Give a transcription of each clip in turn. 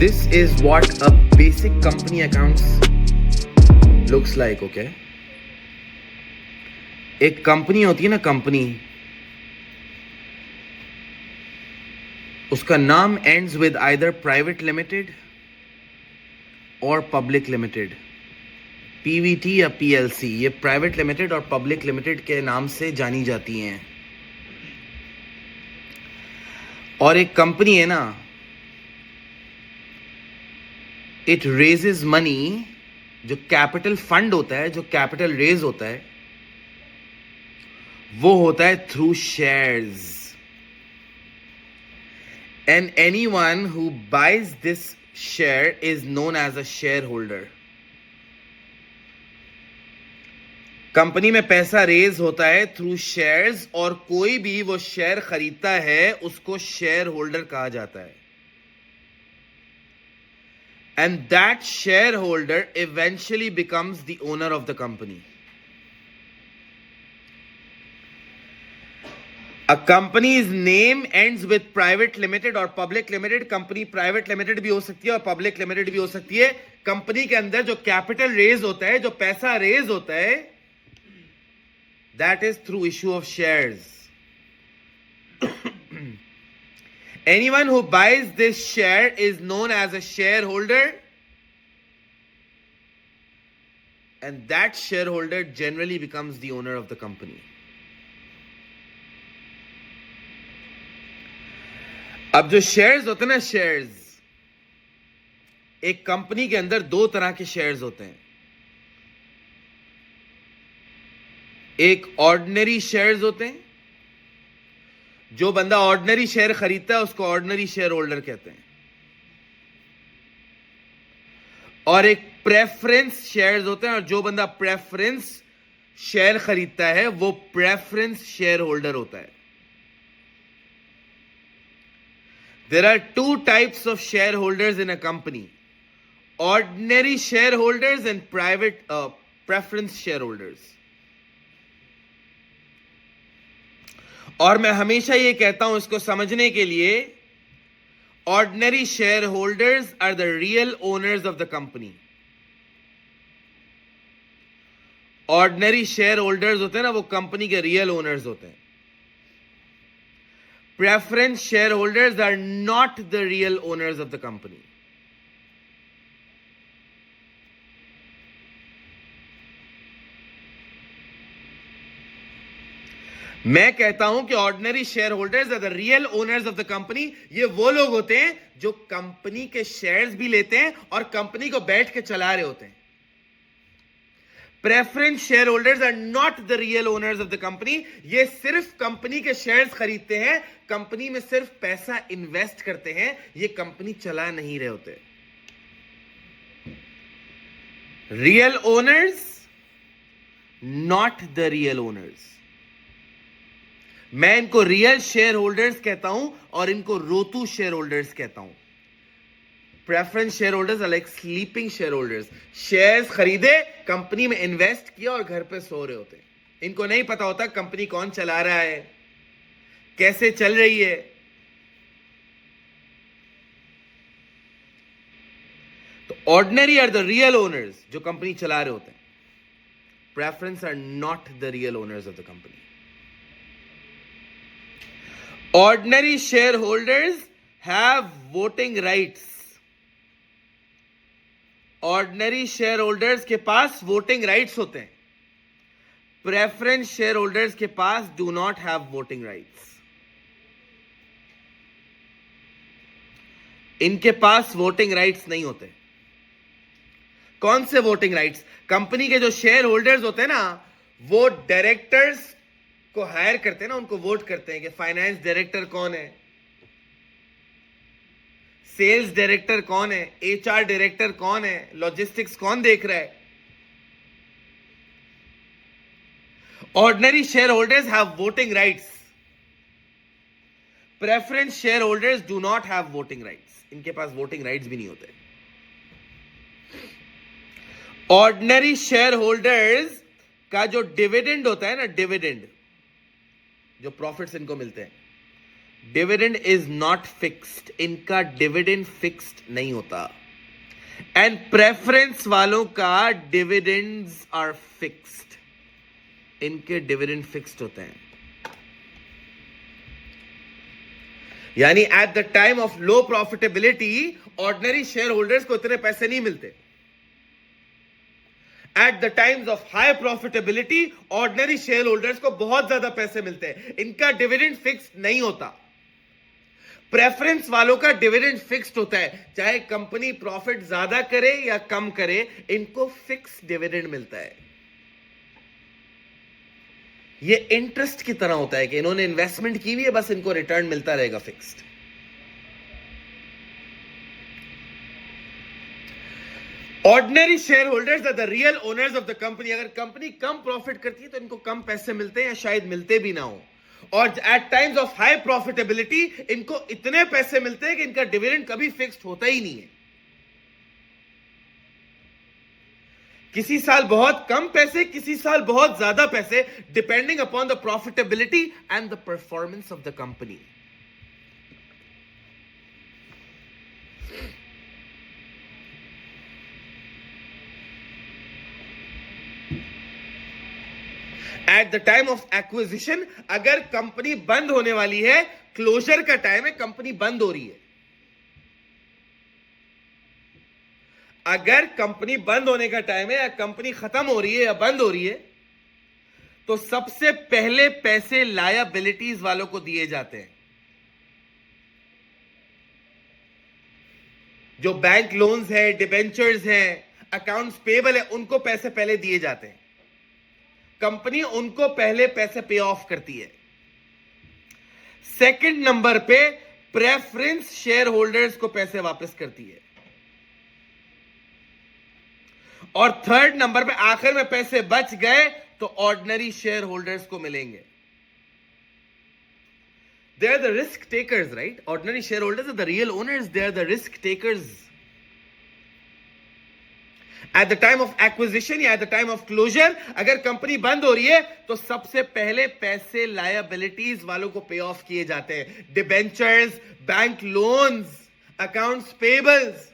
this is what a basic company accounts looks like, okay? एक company होती है ना, कंपनी, उसका नाम ends with either private limited और public limited, PVT या PLC. ये प्राइवेट लिमिटेड और पब्लिक लिमिटेड के नाम से जानी जाती हैं. और एक कंपनी है ना, इट रेजेस मनी, जो कैपिटल फंड होता है, जो कैपिटल रेज होता है, वो होता है through shares. And anyone who buys this share is known as a shareholder. Company में पैसा रेज होता है थ्रू शेयर्स, और कोई भी वो शेयर खरीदता है उसको शेयर होल्डर कहा जाता है. And that shareholder eventually becomes the owner of the company. A company's name ends with private limited और public limited. Company private limited भी हो सकती है और पब्लिक लिमिटेड भी हो सकती है. कंपनी के अंदर जो कैपिटल रेज होता है, जो पैसा रेज होता है, that is through issue of shares. Anyone who buys this share is known as a shareholder, and that shareholder generally becomes the owner of the company. अब जो शेयर्स होते हैं ना, शेयर्स, एक कंपनी के अंदर दो तरह के शेयर्स होते हैं. एक ऑर्डिनरी शेयर्स होते हैं. जो बंदा ऑर्डिनरी शेयर खरीदता है उसको ऑर्डिनरी शेयर होल्डर कहते हैं. और एक प्रेफरेंस शेयर्स होते हैं, और जो बंदा प्रेफरेंस शेयर खरीदता है वो प्रेफरेंस शेयर होल्डर होता है. There are two types of shareholders in a company: ordinary share holders and private preference shareholders. और मैं हमेशा ये कहता हूं इसको समझने के लिए, ordinary share holders are the real owners of the company. Ordinary share holders होते हैं ना, वो कंपनी के रियल ओनर्स होते हैं. Preference share holders are not the real owners of the company. मैं कहता हूं कि ordinary share holders are the real owners of the company. ये वो लोग होते हैं जो कंपनी के शेयर्स भी लेते हैं और कंपनी को बैठ के चला रहे होते हैं. Preference share holders are not the real owners of the company. ये सिर्फ कंपनी के शेयर्स खरीदते हैं, कंपनी में सिर्फ पैसा इन्वेस्ट करते हैं, ये कंपनी चला नहीं रहे होते. Real owners, not the real owners. मैं इनको रियल शेयर होल्डर्स कहता हूं और इनको रोतू शेयर होल्डर्स कहता हूं. Preference share holders are like sleeping shareholders. Shares खरीदे, कंपनी में इन्वेस्ट किया और घर पे सो रहे होते. इनको नहीं पता होता कंपनी कौन चला रहा है, कैसे चल रही है. तो ordinary are the real owners, जो कंपनी चला रहे होते हैं. Preference are not the real owners of the company. Ordinary shareholders have voting rights. Ordinary shareholders के पास voting rights होते हैं. Preference shareholders के पास do not have voting rights. इनके पास voting rights नहीं होते. कौन से voting rights? कंपनी के जो शेयर होल्डर्स होते हैं ना, वो डायरेक्टर्स को हायर करते हैं ना, उनको वोट करते हैं कि फाइनेंस डायरेक्टर कौन है, सेल्स डायरेक्टर कौन है, एचआर डायरेक्टर कौन है, लॉजिस्टिक्स कौन देख रहा है. Ordinary share holders have voting rights. Preference share holders do not have voting rights. इनके पास वोटिंग राइट्स भी नहीं होते. ऑर्डिनरी शेयर होल्डर्स का जो डिविडेंड होता है ना, डिविडेंड, जो प्रॉफिट्स इनको मिलते हैं, डिविडेंड इज नॉट फिक्स्ड, इनका डिविडेंड फिक्स्ड नहीं होता। एंड प्रेफरेंस वालों का डिविडेंड्स आर फिक्स्ड, इनके डिविडेंड फिक्स्ड होते हैं। यानी eight the time of low profitability ordinary share holders को इतने पैसे नहीं मिलते। At the times of high profitability ordinary share holders को बहुत ज्यादा पैसे मिलते हैं, इनका डिविडेंड फिक्स्ड नहीं होता। प्रेफरेंस वालों का डिविडेंड फिक्स्ड होता है, चाहे कंपनी प्रॉफिट ज्यादा करे या कम करे, इनको फिक्स डिविडेंड मिलता है। ये इंटरेस्ट की तरह होता है कि इन्होंने इन्वेस्टमेंट की हुई है, बस इनको रिटर्न मिलता रहेगा fixed. Ordinary share holders are the real owners of the company. अगर कंपनी कम प्रॉफिट करती है तो इनको कम पैसे मिलते हैं या शायद मिलते भी ना हो। और at times of high profitability इनको इतने पैसे मिलते हैं कि इनका डिविडेंड कभी फिक्स्ड होता ही नहीं है। किसी साल बहुत कम पैसे, किसी साल बहुत ज्यादा पैसे, depending upon the profitability and the performance of the company. Eight the time of acquisition, अगर कंपनी बंद होने वाली है, क्लोजर का टाइम है, कंपनी बंद हो रही है, अगर कंपनी बंद होने का टाइम है या कंपनी खत्म हो रही है या बंद हो रही है, तो सबसे पहले पैसे लायबिलिटीज वालों को दिए जाते हैं। जो बैंक लोन्स है, डिबेंचर्स हैं, अकाउंट्स पेबल है, उनको पैसे पहले दिए जाते हैं। कंपनी उनको पहले पैसे पे ऑफ करती है। सेकंड नंबर पे प्रेफरेंस शेयर होल्डर्स को पैसे वापस करती है। और थर्ड नंबर पे आखिर में पैसे बच गए तो ऑर्डिनरी शेयर होल्डर्स को मिलेंगे। They are the risk takers, right? Ordinary share holders are the real owners, they are the risk takers. At the time of acquisition या at the time of closure, अगर company बंद हो रही है तो सबसे पहले पैसे लायबिलिटीज वालों को पे ऑफ किए जाते हैं। Debentures, bank loans, accounts payables.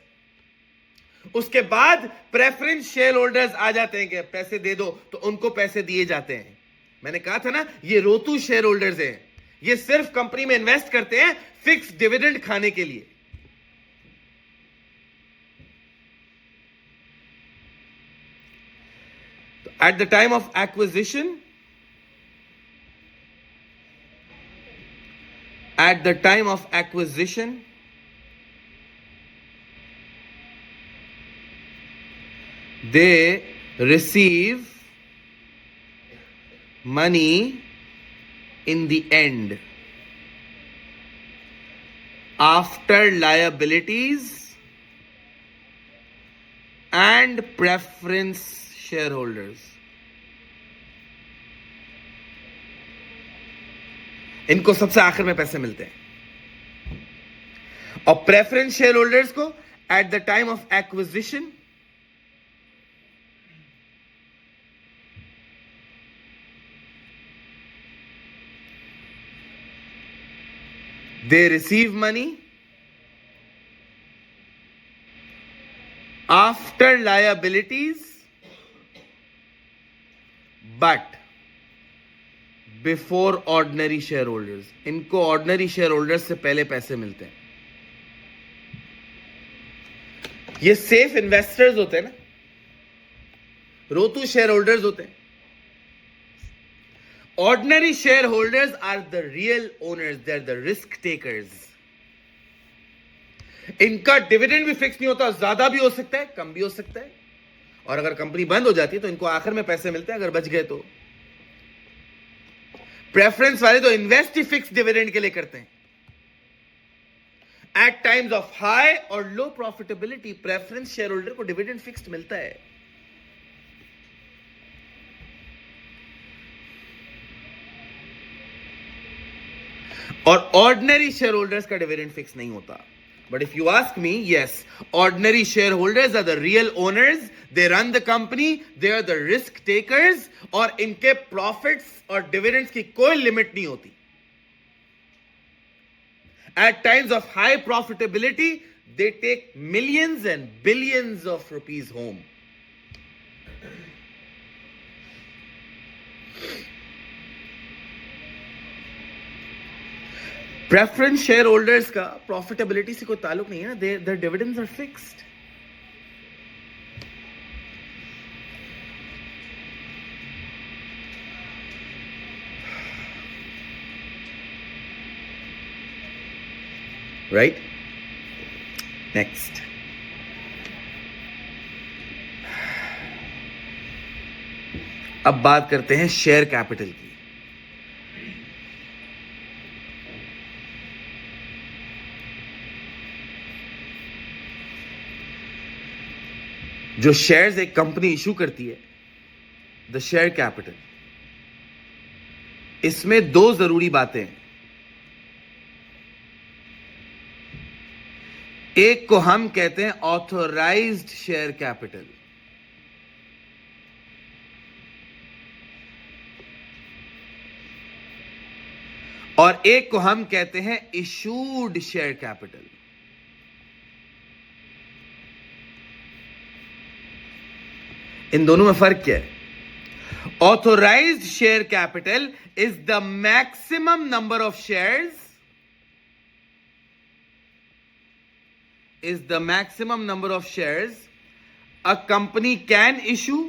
उसके बाद प्रेफरेंस शेयर होल्डर्स आ जाते हैं कि पैसे दे दो, तो उनको पैसे दिए जाते हैं। मैंने कहा था ना, ये रोतू शेयर होल्डर्स हैं, ये सिर्फ कंपनी में इन्वेस्ट करते हैं फिक्स डिविडेंड खाने के लिए। At the time of acquisition, they receive money in the end after liabilities and preference shareholders. इनको सबसे आखिर में पैसे मिलते हैं। और प्रेफरेंस शेयर होल्डर्स को eight the time of acquisition they receive money after liabilities but before ordinary shareholders. इनको ordinary shareholders से पहले पैसे मिलते हैं। ये सेफ इन्वेस्टर्स होते हैं ना, रोतू शेयर होल्डर्स होते हैं। Ordinary shareholders are the real owners, they are the risk takers. इनका डिविडेंड भी फिक्स नहीं होता, ज्यादा भी हो सकता है, कम भी हो सकता है। और अगर कंपनी बंद हो जाती है तो इनको आखिर में पैसे मिलते हैं अगर बच गए तो। प्रेफरेंस वाले तो इन्वेस्ट ही फिक्स डिविडेंड के लिए करते हैं। एट टाइम्स ऑफ हाई और low profitability preference shareholder को डिविडेंड फिक्स्ड मिलता है। और ऑर्डिनरी शेयर होल्डर्स का डिविडेंड फिक्स नहीं होता। But if you ask me, yes, ordinary share holders are the real owners, they run the company, they are the risk takers, और इनके profits और डिविडेंड्स की कोई लिमिट नहीं होती। At times of high profitability, they take millions and billions of rupees home. Preference shareholders का profitability से कोई ताल्लुक नहीं है ना. Their dividends are fixed. Right? Next. अब बात करते हैं शेयर कैपिटल की. जो शेयर्स एक कंपनी इशू करती है, द शेयर कैपिटल, इसमें दो जरूरी बातें हैं. एक को हम कहते हैं ऑथोराइज्ड शेयर कैपिटल, और एक को हम कहते हैं इशूड शेयर कैपिटल. इन दोनों में फर्क क्या है? Authorised share capital is the maximum number of shares, is the maximum number of shares a company can issue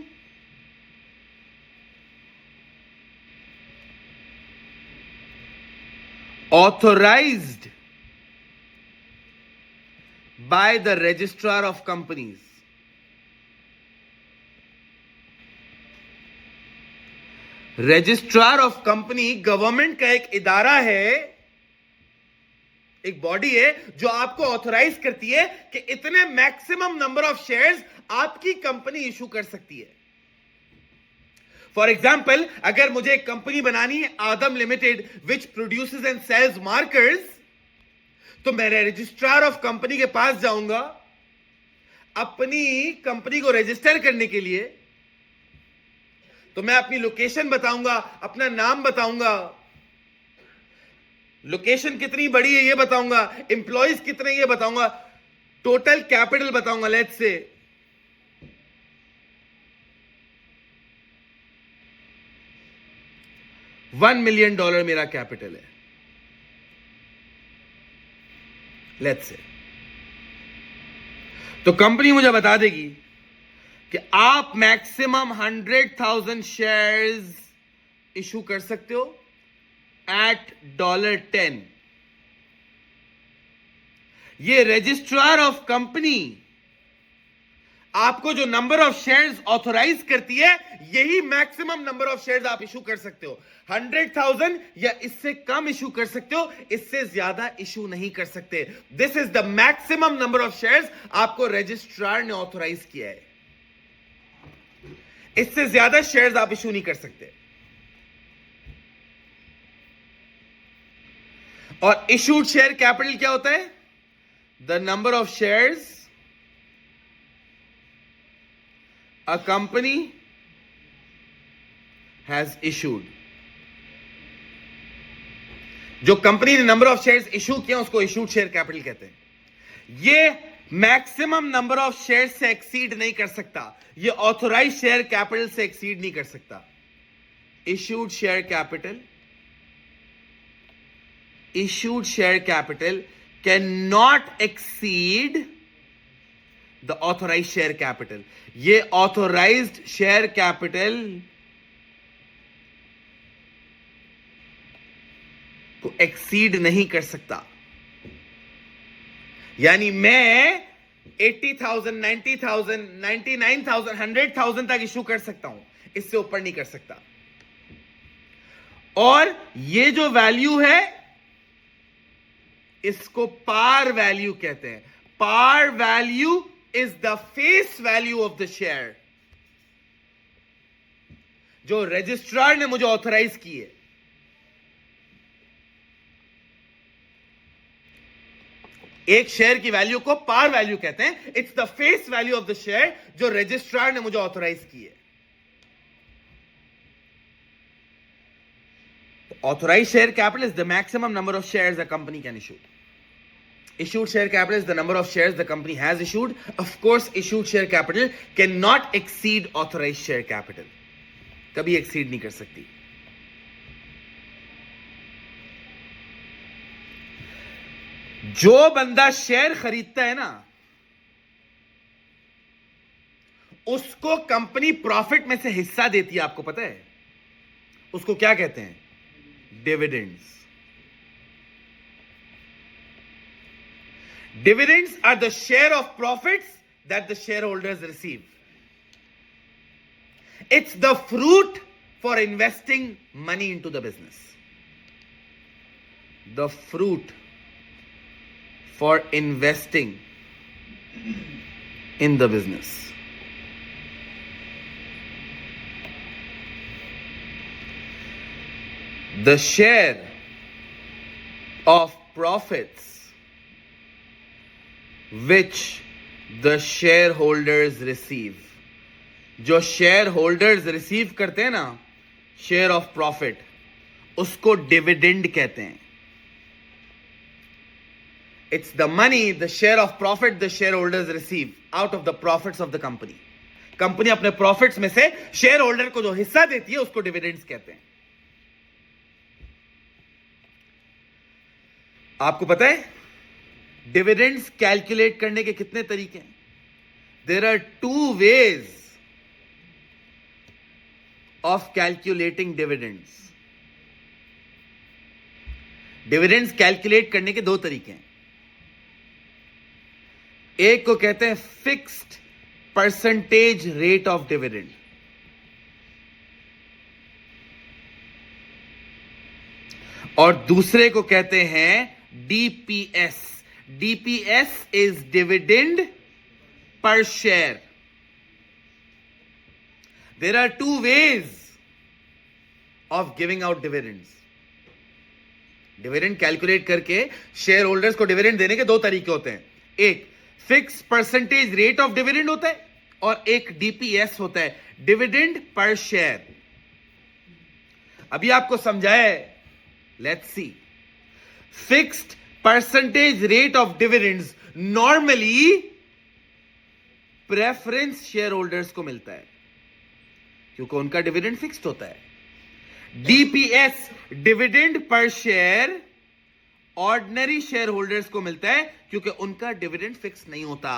authorized by the registrar of companies. Registrar of company government का एक इदारा है, एक बॉडी है जो आपको ऑथराइज करती है कि इतने मैक्सिमम नंबर ऑफ शेयर्स आपकी कंपनी इशू कर सकती है. फॉर एग्जाम्पल, अगर मुझे एक कंपनी बनानी है Adam limited which produces and sells markers, तो मैं रजिस्ट्रार ऑफ कंपनी के पास जाऊंगा अपनी कंपनी को रजिस्टर करने के लिए. तो मैं अपनी लोकेशन बताऊंगा, अपना नाम बताऊंगा, लोकेशन कितनी बड़ी है ये बताऊंगा, एम्प्लॉइज कितने ये बताऊंगा, टोटल कैपिटल बताऊंगा. लेट्स से $1 million मेरा कैपिटल है. लेट्स से तो कंपनी मुझे बता देगी कि आप मैक्सिमम 100,000 शेयर्स इशू कर सकते हो at $10. ये रजिस्ट्रार ऑफ कंपनी आपको जो नंबर ऑफ शेयर्स ऑथोराइज करती है, यही मैक्सिमम नंबर ऑफ शेयर्स आप इशू कर सकते हो. 100,000 या इससे कम इशू कर सकते हो, इससे ज्यादा इशू नहीं कर सकते. This is the maximum number of shares आपको रजिस्ट्रार ने ऑथोराइज किया है. इससे ज्यादा शेयर्स आप इशू नहीं कर सकते. और इशूड शेयर कैपिटल क्या होता है? The number of shares a company has issued. जो कंपनी ने नंबर ऑफ शेयर्स इशू किया उसको इशूड शेयर कैपिटल कहते हैं. ये मैक्सिमम नंबर ऑफ शेयर्स से एक्सीड नहीं कर सकता, ये ऑथोराइज शेयर कैपिटल से एक्सीड नहीं कर सकता. Issued share capital, issued share capital cannot exceed the authorized share capital. ये authorized share capital को exceed नहीं कर सकता. यानी मैं 80,000, 90,000, 99,000, 100,000 तक इशू कर सकता हूं, इससे ऊपर नहीं कर सकता. और ये जो वैल्यू है इसको पार वैल्यू कहते हैं. Par value is the face value of the share जो रजिस्ट्रार ने मुझे ऑथराइज की है. एक शेयर की वैल्यू को पार वैल्यू कहते हैं. It's the face value of the share जो रजिस्ट्रार ने मुझे ऑथराइज की है. Authorized share capital is the maximum number of shares a company can issue. Issued share capital is the number of shares the company has issued. Of course, issued share capital cannot exceed authorized share capital. कभी exceed नहीं कर सकती. जो बंदा share खरीदता है ना, उसको कंपनी प्रॉफिट में से हिस्सा देती है. आपको पता है उसको क्या कहते हैं? Dividends. Dividends are the share of profits that the shareholders receive. It's the fruit for investing money into the business. The fruit for investing in the business. The share of profits which the shareholders receive. जो share holders receive करते हैं ना share of profit, उसको dividend कहते हैं. It's the money, the share of profit the share holders receive out of the profits of the company. Company अपने profits में से शेयर होल्डर को जो हिस्सा देती है उसको डिविडेंड्स कहते हैं. आपको पता है डिविडेंड्स कैलकुलेट करने के कितने तरीके हैं? There are 2 ways of calculating dividends. Dividends calculate करने के 2 तरीके हैं. एक को कहते हैं fixed percentage rate of dividend. और दूसरे को कहते हैं DPS. DPS is dividend per share. There are 2 ways of giving out dividends. Dividend calculate करके शेयर होल्डर्स को डिविडेंड देने के 2 तरीके होते हैं. एक fix percentage rate of dividend होता है और एक डीपीएस होता है, डिविडेंड पर शेयर. अभी आपको समझाया है. Let's see. Fixed percentage rate of dividends normally preference share holders को मिलता है क्योंकि उनका डिविडेंड फिक्स्ड होता है. DPS dividend per share ordinary share holders को मिलता है क्योंकि उनका डिविडेंड फिक्स नहीं होता.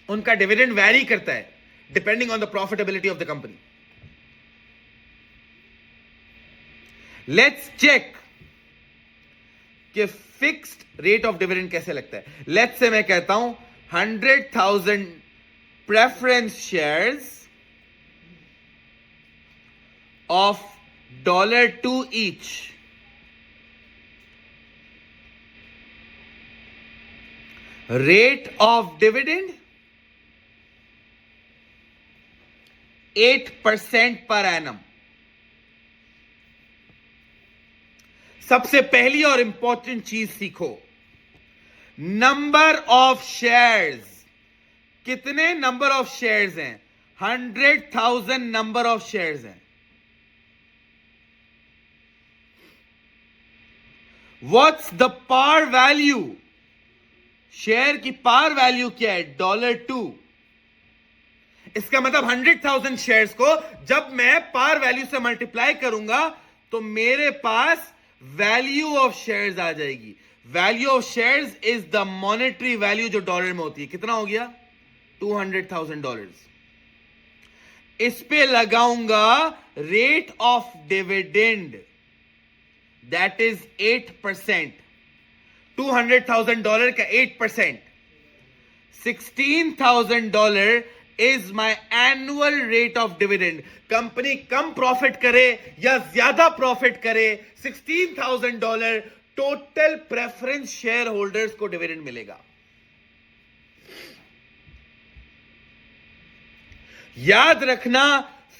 उनका डिविडेंड वैरी करता है depending on the profitability of the company. Let's check कि फिक्स्ड रेट ऑफ डिविडेंड कैसे लगता है. लेट्स से मैं कहता हूं 100,000 preference shares of $2 each. Rate of dividend 8% per annum. सबसे पहली और इंपॉर्टेंट चीज सीखो. Number of shares. कितने नंबर ऑफ शेयर्स हैं? 100,000 नंबर ऑफ शेयर्स हैं. What's the par value? Share की पार वैल्यू क्या है? $2. इसका मतलब 100,000 शेयर्स को जब मैं पार वैल्यू से मल्टीप्लाई करूंगा तो मेरे पास वैल्यू ऑफ शेयर्स आ जाएगी. Value of shares is the monetary value जो डॉलर में होती है. कितना हो गया? $200,000. इस पे लगाऊंगा rate of dividend, that is 8%. $200,000 का 8%, $16,000 is my annual rate of dividend. Company कम प्रॉफिट करे या ज्यादा प्रॉफिट करे, $16,000 टोटल प्रेफरेंस शेयर होल्डर्स को डिविडेंड मिलेगा. याद रखना,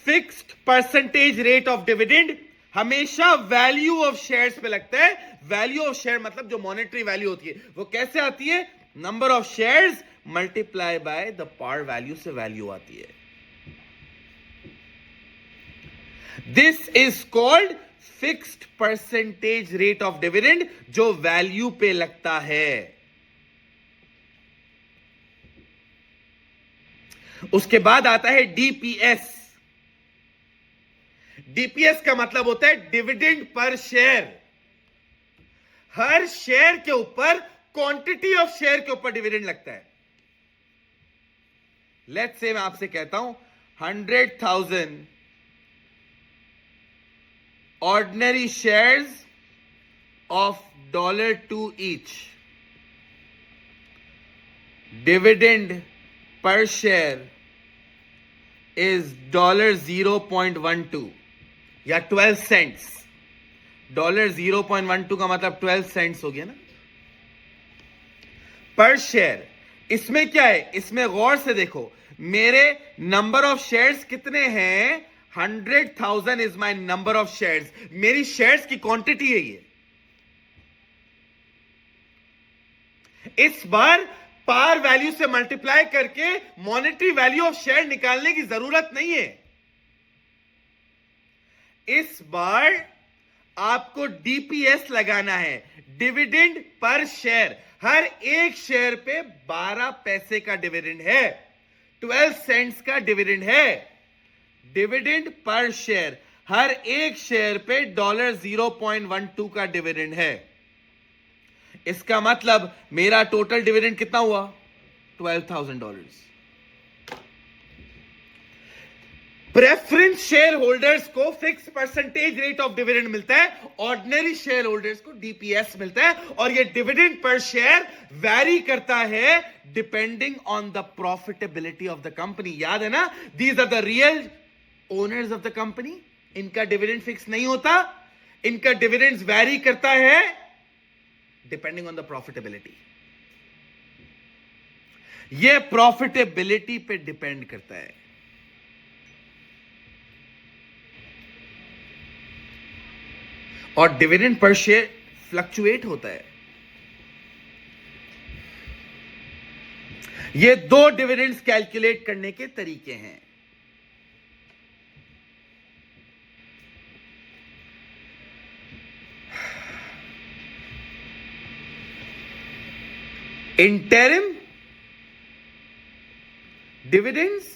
fixed percentage rate of dividend हमेशा वैल्यू ऑफ शेयर्स पे लगता है. वैल्यू ऑफ शेयर मतलब जो मॉनेटरी वैल्यू होती है वो कैसे आती है? Number of shares multiply by the par value से वैल्यू आती है. This is called fixed percentage rate of dividend जो वैल्यू पे लगता है। उसके बाद आता है डीपीएस। डीपीएस का मतलब होता है डिविडेंड पर शेयर। हर शेयर के ऊपर, क्वांटिटी ऑफ शेयर के ऊपर डिविडेंड लगता है। लेट्स से मैं आपसे कहता हूं 100,000 ordinary shares of $2 each. Dividend per share is $0.12 या 12 सेंट्स। $0.12 का मतलब 12 सेंट्स हो गया ना पर शेयर। इसमें क्या है, इसमें गौर से देखो, मेरे नंबर ऑफ शेयर्स कितने हैं? 100,000 is my number of shares. मेरी शेयर्स की क्वांटिटी है ये। इस बार पार वैल्यू से मल्टीप्लाई करके मॉनेटरी वैल्यू ऑफ शेयर निकालने की जरूरत नहीं है। इस बार आपको डीपीएस लगाना है, डिविडेंड पर शेयर। हर एक शेयर पे 12 पैसे का डिविडेंड है, 12 सेंट्स का डिविडेंड है। डिविडेंड पर शेयर, हर एक शेयर पे $0.12 का डिविडेंड है। इसका मतलब मेरा टोटल डिविडेंड कितना हुआ? $12,000। प्रेफरेंस शेयर होल्डर्स को fix percentage rate of dividend मिलता है, ऑर्डिनरी शेयर होल्डर्स को डीपीएस मिलता है। और ये डिविडेंड पर शेयर वैरी करता है depending on the profitability of the company. याद है ना, these are the real owners of the company. इनका डिविडेंड फिक्स नहीं होता, इनका डिविडेंड वैरी करता है डिपेंडिंग ऑन द प्रॉफिटेबिलिटी। यह प्रॉफिटेबिलिटी पे डिपेंड करता है। और डिविडेंड पर शेयर फ्लक्चुएट होता है। ये दो डिविडेंड्स कैलकुलेट करने के तरीके हैं। Interim dividends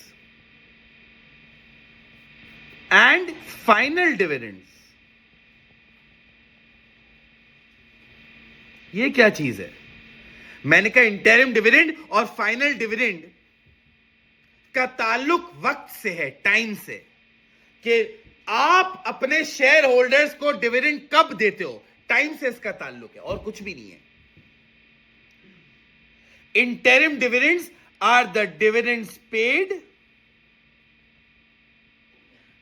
and final dividends. ये क्या चीज है? मैंने कहा इंटरिम डिविडेंड और फाइनल डिविडेंड का ताल्लुक वक्त से है, टाइम से, कि आप अपने शेयर होल्डर्स को डिविडेंड कब देते हो, टाइम से इसका ताल्लुक है और कुछ भी नहीं है। Interim dividends are the dividends paid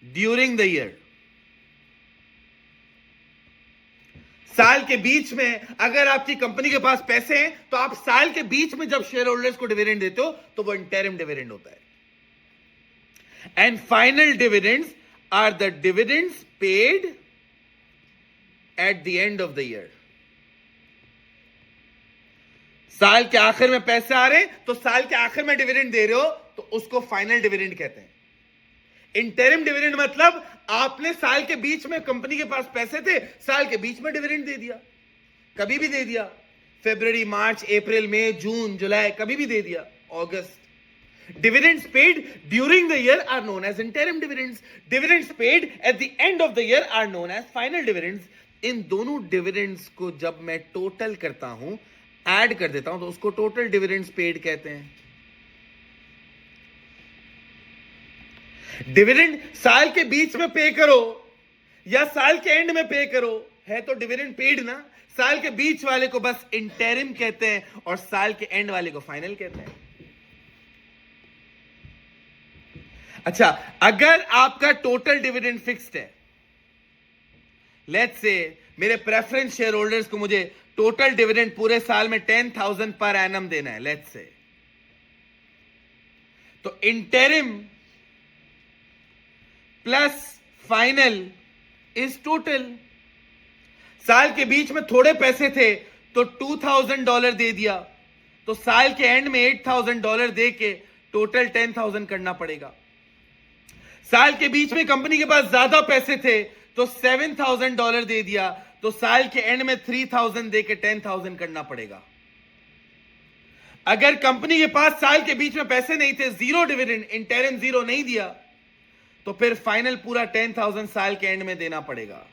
during the year. साल के बीच में अगर आपकी कंपनी के पास पैसे हैं तो आप साल के बीच में जब शेयर होल्डर्स को डिविडेंड देते हो तो वो इंटरिम डिविडेंड होता है। And final dividends are the dividends paid at the end of the year. साल के आखिर में पैसे आ रहे हैं तो साल के आखिर में डिविडेंड दे रहे हो तो उसको फाइनल डिविडेंड कहते हैं। इंटरिम डिविडेंड मतलब आपने साल के बीच में, कंपनी के पास पैसे थे, साल के बीच में डिविडेंड दे दिया, कभी भी दे दिया, फरवरी, मार्च, अप्रैल, मई, जून, जुलाई, कभी भी दे दिया, अगस्त। Dividends paid during the year are known as interim dividends. Dividends paid at the end of the year are known as final dividends. इन दोनों डिविडेंड्स को जब मैं टोटल करता हूं, ऐड कर देता हूं, तो उसको टोटल डिविडेंड्स पेड कहते हैं। डिविडेंड साल के बीच में पे करो या साल के एंड में पे करो, है तो डिविडेंड पेड ना। साल के बीच वाले को बस इंटरिम कहते हैं और साल के एंड वाले को फाइनल कहते हैं। अच्छा, अगर आपका टोटल डिविडेंड फिक्स्ड है, लेट्स से मेरे प्रेफरेंस शेयर होल्डर्स को मुझे टोटल डिविडेंड पूरे साल में 10,000 पर एनम देना है, लेट्स से, तो interim plus final is total. साल के बीच में थोड़े पैसे थे तो $2,000 दे दिया, तो साल के एंड में $8,000 दे के टोटल 10,000 करना पड़ेगा। साल के बीच में कंपनी के पास ज्यादा पैसे थे तो $7,000 दे दिया, तो साल के एंड में 3,000 दे के 10,000 करना पड़ेगा। अगर कंपनी के पास साल के बीच में पैसे नहीं थे, जीरो डिविडेंड, इंटरिम जीरो नहीं दिया, तो फिर फाइनल पूरा 10,000 साल के एंड में देना पड़ेगा।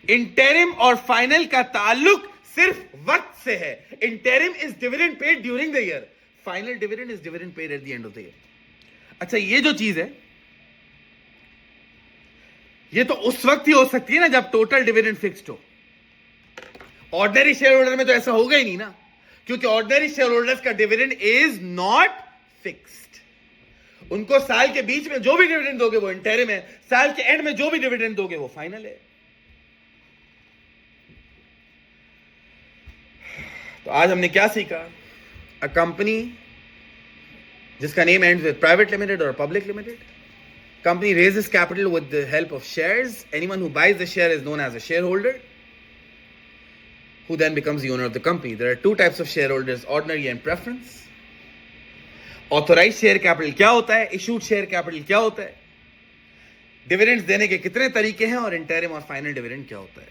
इंटरिम और फाइनल का ताल्लुक सिर्फ वक्त से है। Interim is dividend paid during the year, final dividend is dividend paid at the end of the year. अच्छा, ये जो चीज है, ये तो उस वक्त ही हो सकती है ना जब टोटल डिविडेंड फिक्स्ड हो। ऑर्डिनरी शेयर होल्डर में तो ऐसा होगा ही नहीं ना, क्योंकि ऑर्डिनरी शेयर होल्डर्स का डिविडेंड इज नॉट फिक्स्ड। उनको साल के बीच में जो भी डिविडेंड दोगे वो इंटरिम है, साल के एंड में जो भी डिविडेंड दोगे वो फाइनल है। तो आज हमने क्या सीखा? अ कंपनी जिसका name ends with private limited और public limited, company raises capital with the help of shares. Anyone who buys the share is known as a shareholder, who then becomes the owner of the company. There are two types of shareholders, ordinary and preference. Authorized share capital क्या होता है? Issued share capital क्या होता है? Dividends देने के कितने तरीके हैं? और interim और final dividend क्या होता है?